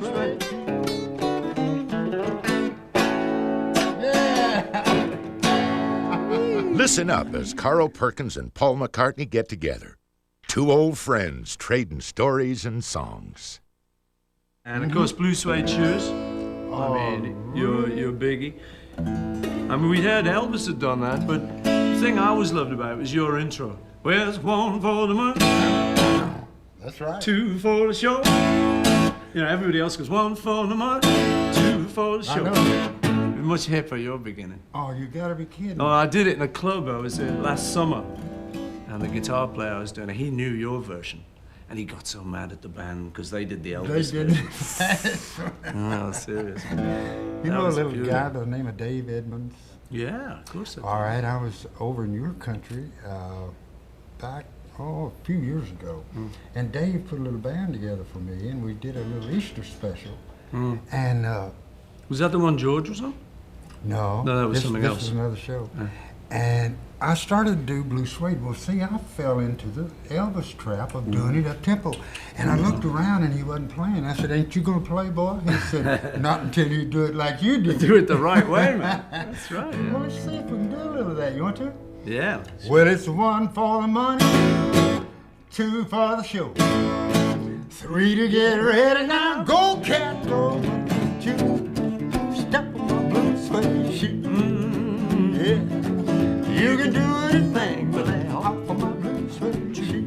suede. Listen up as Carl Perkins and Paul McCartney get together. Two old friends trading stories and songs. And of course, blue suede shoes. I mean, you're a biggie. I mean, we heard Elvis had done that, but the thing I always loved about it was your intro. Well, it's one for the money. That's right. Two for the show. You know, everybody else goes one for the money, two for the show. I know. Much hipper your beginning. Oh, you gotta be kidding. Oh, I did it in a club. I was in last summer, and the guitar player I was doing it, he knew your version, and he got so mad at the band because they did the Elvis version. No, serious. You know a little guy by the name of Dave Edmonds? Yeah, of course. All right, I was over in your country back, a few years ago, and Dave put a little band together for me, and we did a little Easter special. And was that the one George was on? no, that was something else. This was another show. And I started to do blue suede. Well, see, I fell into the Elvis trap of doing it up tempo. And I looked around and he wasn't playing. I said, "Ain't you gonna play, boy?" He said, "Not until you do it like you did." Do it the right way, man. That's right. Yeah. Well, let's see if we can do a little of that. You want to? Yeah. Well, it's one for the money, two for the show, three to get ready. Now go, cat, go. Step on my blue suede shoe. Yeah. You can do anything but lay off of my blue suede shoe.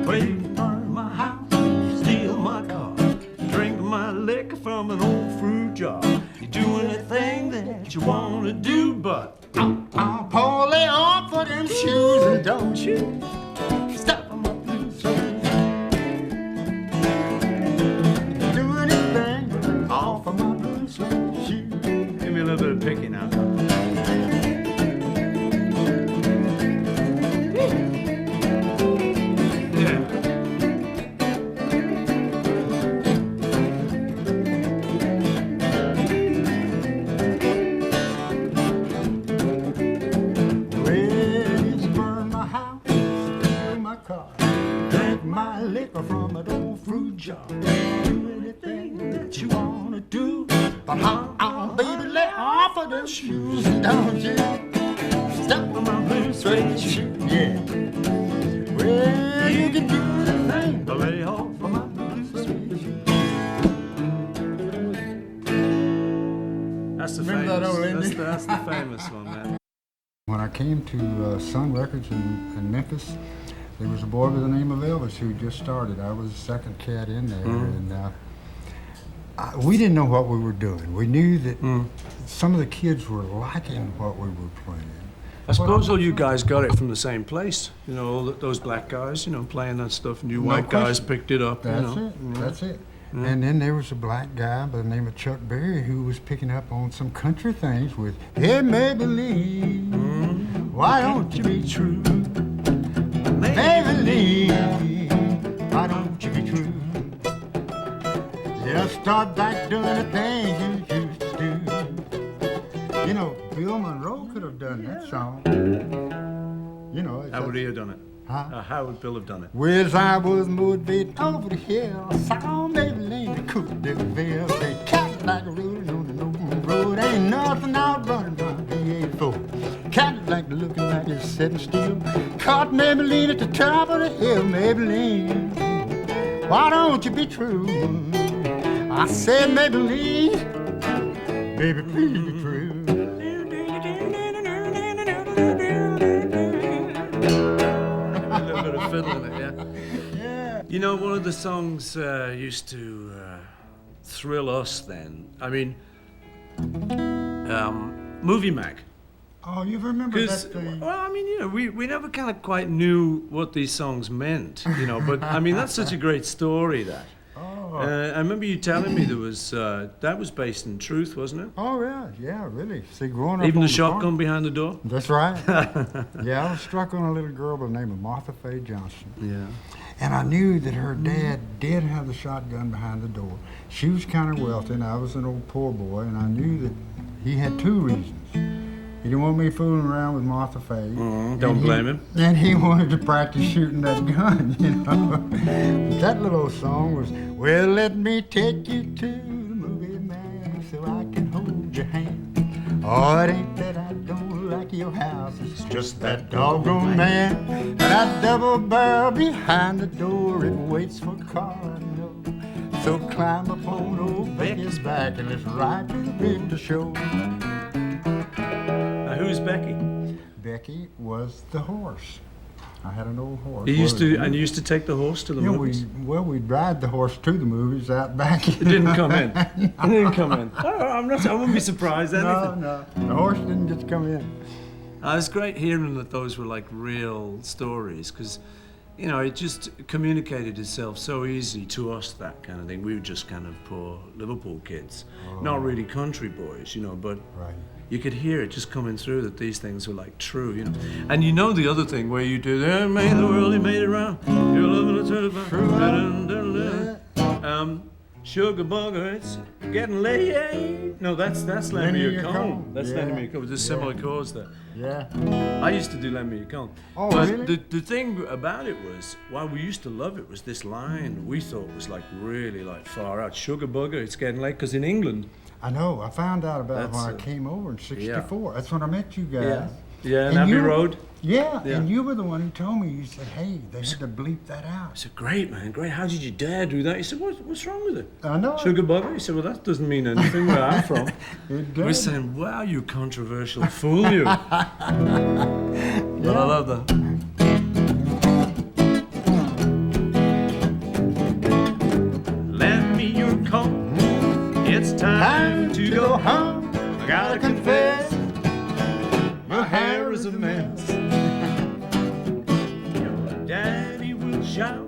Well, you can burn my house, steal my car, drink my liquor from an old fruit jar. You do anything that you want to do, but I'll Paul, lay off of them shoes and don't you step on my blue suede shoe. Do anything but lay off of my blue suede shoe. give me a little bit of picking out. Liquor from an old fruit jar. Do anything that you wanna do, but how, baby, lay off of them shoes and don't you step on my blue suede shoe. Yeah. Well, you can do anything but lay off of my blue suede shoe. That's the Remember famous. that old That's the famous one, man. When I came to Sun Records in Memphis, there was a boy by the name of Elvis who just started. I was the second cat in there, and we didn't know what we were doing. We knew that some of the kids were liking what we were playing. I suppose all you guys got it from the same place. You know, all those black guys, you know, playing that stuff, and you white guys picked it up. That's you know. it. That's it. And then there was a black guy by the name of Chuck Berry who was picking up on some country things with, "Hey, Maybelline, why don't you be true? Maybelline, why don't you be true? Just start back doing the things you used to do." You know, Bill Monroe could have done that song. You know. How would he have done it? Huh? How would Bill have done it? Well, as I was motivated over the hill, I saw Maybelline, the coupe de ville. They cat like a rolling on an open road. Ain't nothing outrunning my V8 Cadillac looking like it's sitting still. Caught Maybelline at the top of the hill. Maybelline, why don't you be true? I said, Maybelline, baby, please be true. A little bit of fiddle in it, yeah. You know, one of the songs used to thrill us then. I mean, Movie Mag. Oh, you remember that thing? Well, I mean, you know, we never kind of quite knew what these songs meant, you know, but I mean, that's such a great story, that. Oh. I remember you telling me there was, that was based in truth, wasn't it? Oh, yeah, really. See, growing up Even on the the shotgun farm- behind the door? That's right. Yeah, I was struck on a little girl by the name of Martha Faye Johnson. Yeah. And I knew that her dad did have the shotgun behind the door. She was kind of wealthy, and I was an old poor boy, and I knew that he had two reasons. He He didn't want me fooling around with Martha Faye. Don't blame him. And he wanted to practice shooting that gun, you know. But that little old song was, well, let me take you to the movie, man, so I can hold your hand. Oh, it ain't that I don't like your house, it's just that doggone man. And that double barrel behind the door, it waits for car, I know. So climb up on old Becky's back and let's ride to the picture show. Now, who's Becky? Becky was the horse. I had an old horse. You used to take the horse to the movies? We'd ride the horse to the movies out back. It didn't come in. It didn't come in. I wouldn't be surprised. Anything. No, the horse didn't just come in. It's great hearing that those were like real stories, because, you know, it just communicated itself so easy to us, that kind of thing. We were just kind of poor Liverpool kids, not really country boys, you know, but right. You could hear it just coming through that these things were like true, you know. And you know the other thing where you do, "There made the world, he made it round. You're loving to turn about." Sugar bugger, it's getting late. No, that's Lend Me Your Comb. That's Lend Me Your Comb. There's similar chords there. Yeah. I used to do Lend Me Your Comb. Oh, but really? the thing about it was, why we used to love it was this line we thought was like really like far out. Sugar bugger, it's getting late. Because in England, I know. I found out about it That's, when I came over in '64. yeah. That's when I met you guys. yeah, Abbey Road. Yeah, Yeah. and you were the one who told me. You said, "Hey, they had to bleep that I out." said, "Great, man, great. How did you dare do that?" He said, "What's wrong with it?" I know. Sugar bugger? He said, "Well, that doesn't mean anything where I'm from." It We're does. saying, "Wow, you controversial fool, you." But I love that. Lend me your coat. It's time to go home. I gotta confess, my hair is a mess. Your daddy will shout,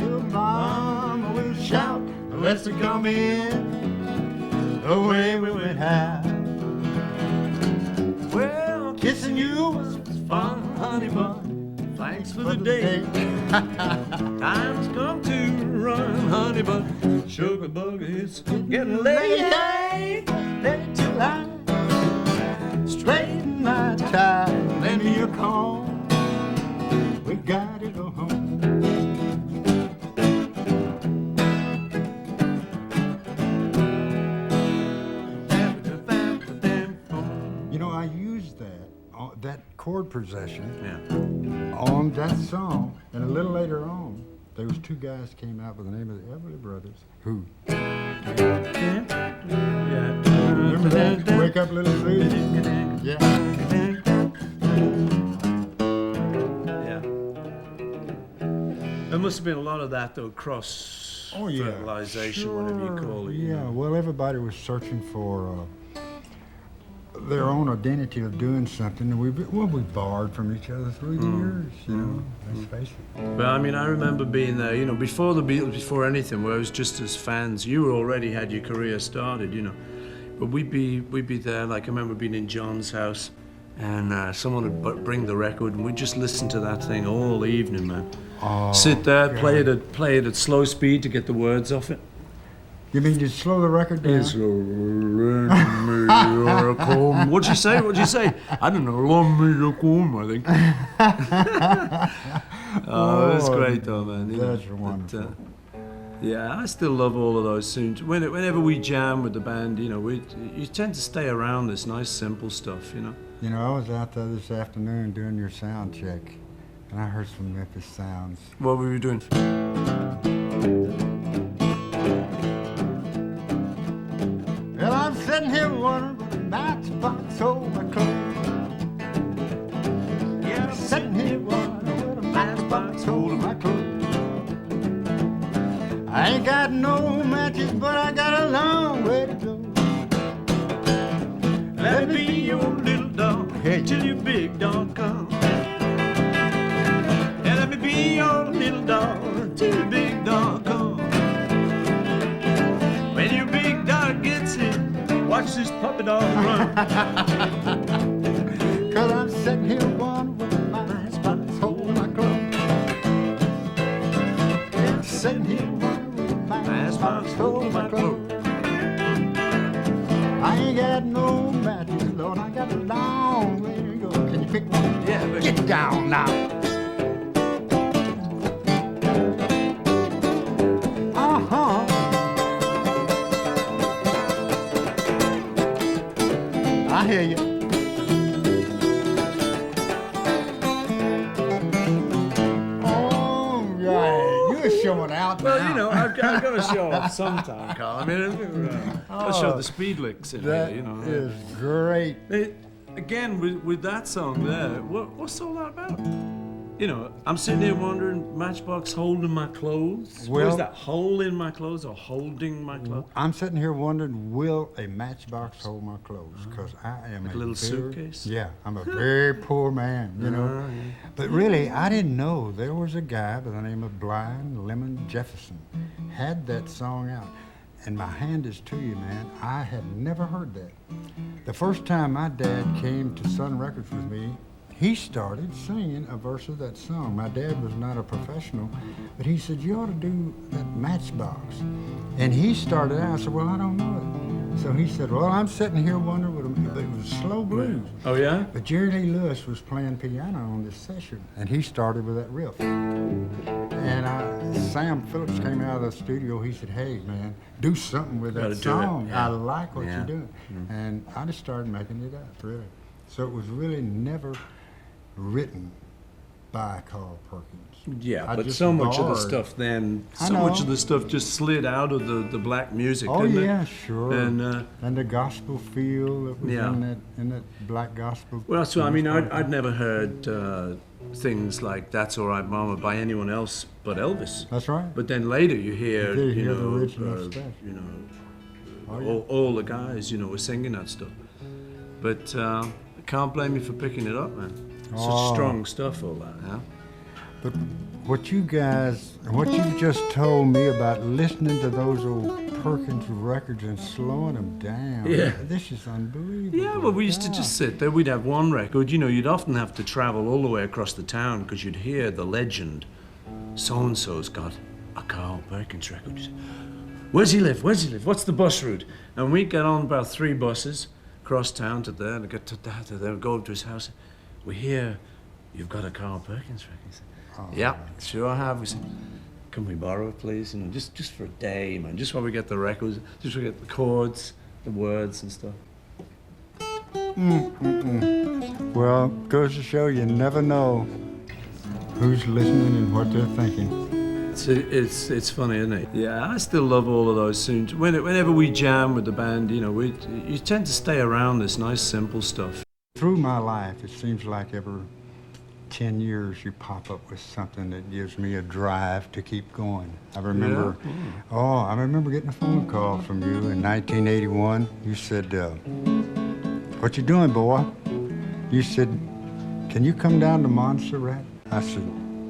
Your mama will shout, "Let's come in the way we went out." well, kissing you was fun, honey bun. Thanks for the day. Time's come to run, honey bun. Sugar bug, it's getting late. Late till I straighten my tie. Lend me your comb. We gotta go home. You know, I used that chord progression Yeah. on that song, and a little later on, there was two guys came out by the name of the Everly Brothers who. Remember that? Wake up, little Susie. Yeah. Yeah. There must have been a lot of that, though, cross fertilization, whatever you call it. you Yeah. know. Well, everybody was searching for their own identity of doing something, and we borrowed from each other through the years. You know, let's face it. But I mean, I remember being there, you know, before the Beatles, before anything, where I was just as fans. You already had your career started, you know. But we'd be there. Like I remember being in John's house, and someone would bring the record, and we'd just listen to that thing all evening, man. Oh, Sit there, God. play it at slow speed to get the words off it. You mean just slow the record down? It's What'd you say? What'd you say? I don't know. I think. Oh, it's great though, man. You know, That's wonderful. yeah, I still love all of those tunes. Whenever we jam with the band, you know, you tend to stay around this nice, simple stuff, you know. You know, I was out there this afternoon doing your sound check, and I heard some Memphis sounds. What were you doing? Well, I'm sitting here wondering what a matchbox hold my clothes. Yeah, I'm sitting here wondering what a matchbox hold my clothes. I ain't got no matches, but I got a long way to go. Let me be your little dog till your big dog comes. Yeah, let me be your little dog till your big dog comes. When your big dog gets here, watch this puppy dog run. Cause I'm sitting here wondering what a matchbox hold my clothes. Yeah, I'm sitting here wondering what a matchbox hold my clothes. I ain't got no matches, Lord, I got a long way to go. Can you pick one? Yeah, but Get down now. Uh-huh. I hear you. All right. You're showing out well, now. you know, I've got to show off sometime, Carl. I mean, I'll show the speed licks in That here, you know. is great. Again, with that song there, what's all that about? You know, I'm sitting here wondering, Matchbox holding my clothes? Well- What is that, hole in my clothes or holding my clothes? I'm sitting here wondering, will a matchbox hold my clothes? Because I am Like a a little very- suitcase? Yeah, I'm a very poor man, you know. But really, I didn't know there was a guy by the name of Blind Lemon Jefferson had that song out. And my hand is to you, man. I had never heard that. The first time my dad came to Sun Records with me, he started singing a verse of that song. My dad was not a professional, but he said, you ought to do that Matchbox. And he started out, I said, well, I don't know it. So he said, well, I'm sitting here wondering what but it was slow blues. Oh, yeah? But Jerry Lee Lewis was playing piano on this session, and he started with that riff. And Sam Phillips came out of the studio, he said, hey, man, do something with Gotta that do it, song. yeah. I like what Yeah. you're doing. And I just started making it up, really. So it was really never written by Carl Perkins. Yeah, I but just so much of the borrowed. stuff then, I so much know. of the stuff just slid out of the black music, Oh didn't yeah, it? sure. And, the gospel feel that was Yeah. in that black gospel. well, so I mean, I'd never heard things like "That's All Right, Mama" by anyone else but Elvis. That's right. But then later you hear, You hear you the know, original stuff. you know, Oh, yeah. all the guys, you know, were singing that stuff. But I can't blame you for picking it up, man. Oh. Such strong stuff, all that, huh? But what you just told me about listening to those old Perkins records and slowing them down. Yeah. This is unbelievable. Yeah, well, we used to Yeah. just sit there. We'd have one record. You know, you'd often have to travel all the way across the town because you'd hear the legend. So-and-so's got a Carl Perkins record. You'd say, where's he live? Where's he live? What's the bus route? And we'd get on about 3 buses across town to there, and get to that, to there, go up to his house. We hear, you've got a Carl Perkins record. He said, yeah, sure I have. We said, can we borrow it, please? You know, just for a day, man. Just while we get the records, just while we get the chords, the words and stuff. Well, goes to show you never know who's listening and what they're thinking. It's funny, isn't it? Yeah, I still love all of those tunes. Whenever we jam with the band, you know, you tend to stay around this nice, simple stuff. Through my life, it seems like every 10 years you pop up with something that gives me a drive to keep going. I remember, I remember getting a phone call from you in 1981. You said, what you doing, boy? You said, can you come down to Montserrat? I said,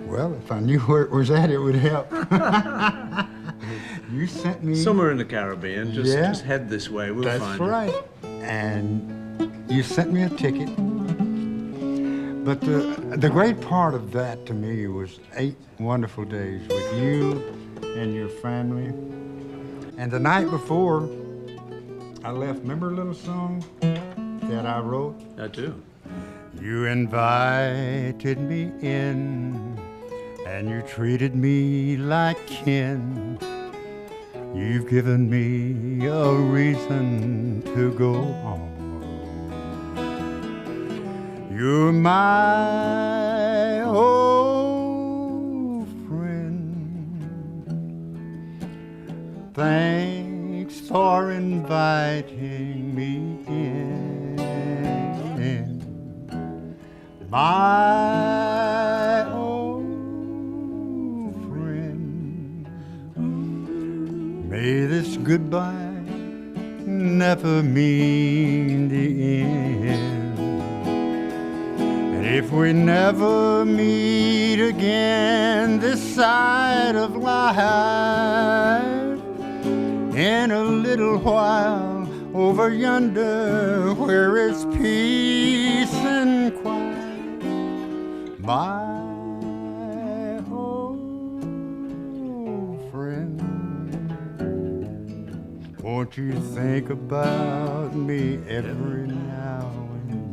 well, if I knew where it was at, it would help. You sent me... Somewhere in the Caribbean, Yeah. just head this way, we'll That's find you. right. And you sent me a ticket. But the great part of that to me was 8 wonderful days with you and your family. And the night before I left, remember a little song that I wrote? I do. You invited me in, and you treated me like kin. You've given me a reason to go on. You're my old friend. Thanks for inviting me in. My old friend. May this goodbye never mean the end. And if we never meet again this side of life, in a little while over yonder where it's peace and quiet, my old friend, won't you think about me every now and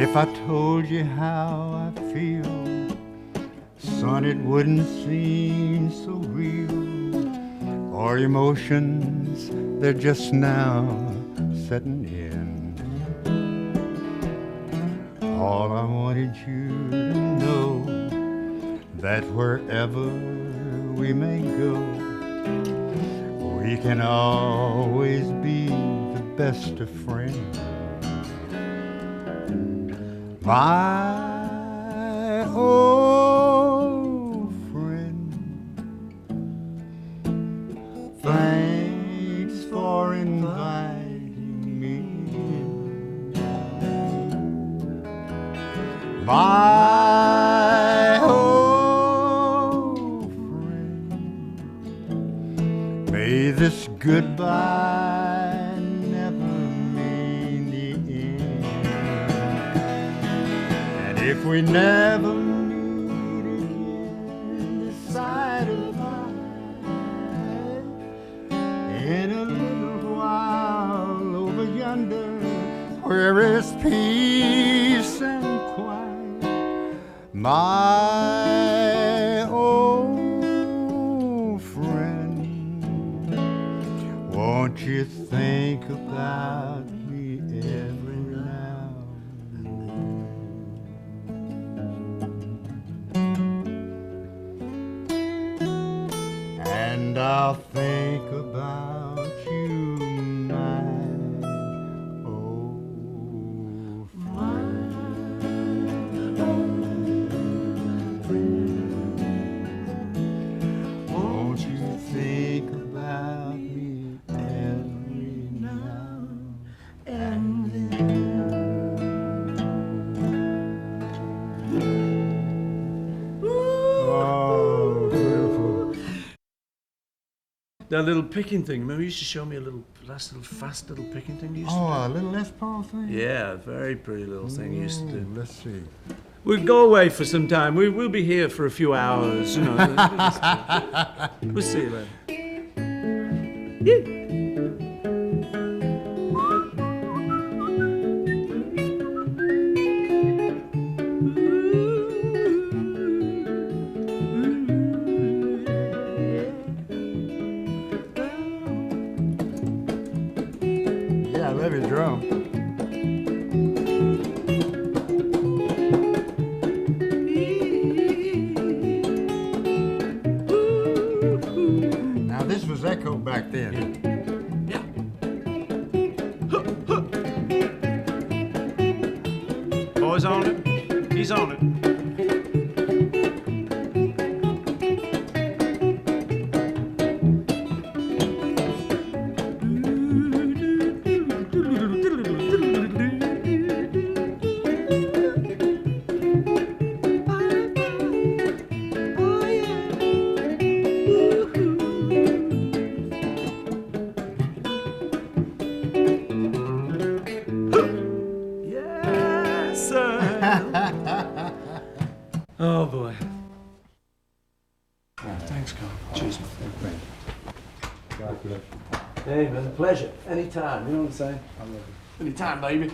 If I told you how I feel, son, it wouldn't seem so real. Our emotions, they're just now setting in. All I wanted you to know, that wherever we may go, we can always be the best of friends. My old friend, thanks for inviting me. My old friend, may this goodbye never mean the end. And if we never meet again this side of life, in a little while over yonder, where is peace and quiet, my old friend, won't you think about me every now and then? And I'll think about you, my old friend. Won't you think about me every now and then? Oh, beautiful. That little picking thing. Remember, you used to show me a little, last little fast little picking thing you used to do? Oh, a little Les Paul thing? Yeah, very pretty little thing you used to do. Let's see. We'll go away for some time. We'll be here for a few hours, you know. We'll see you later. Yeah, I love your drum. Now this was Echo back then. Yeah. Boys on it. He's on it. Yes, sir. Oh boy. Thanks, Carl. Cheers, my friend. God bless you. Hey, man, pleasure. Anytime. You know what I'm saying? I love you. Anytime, baby.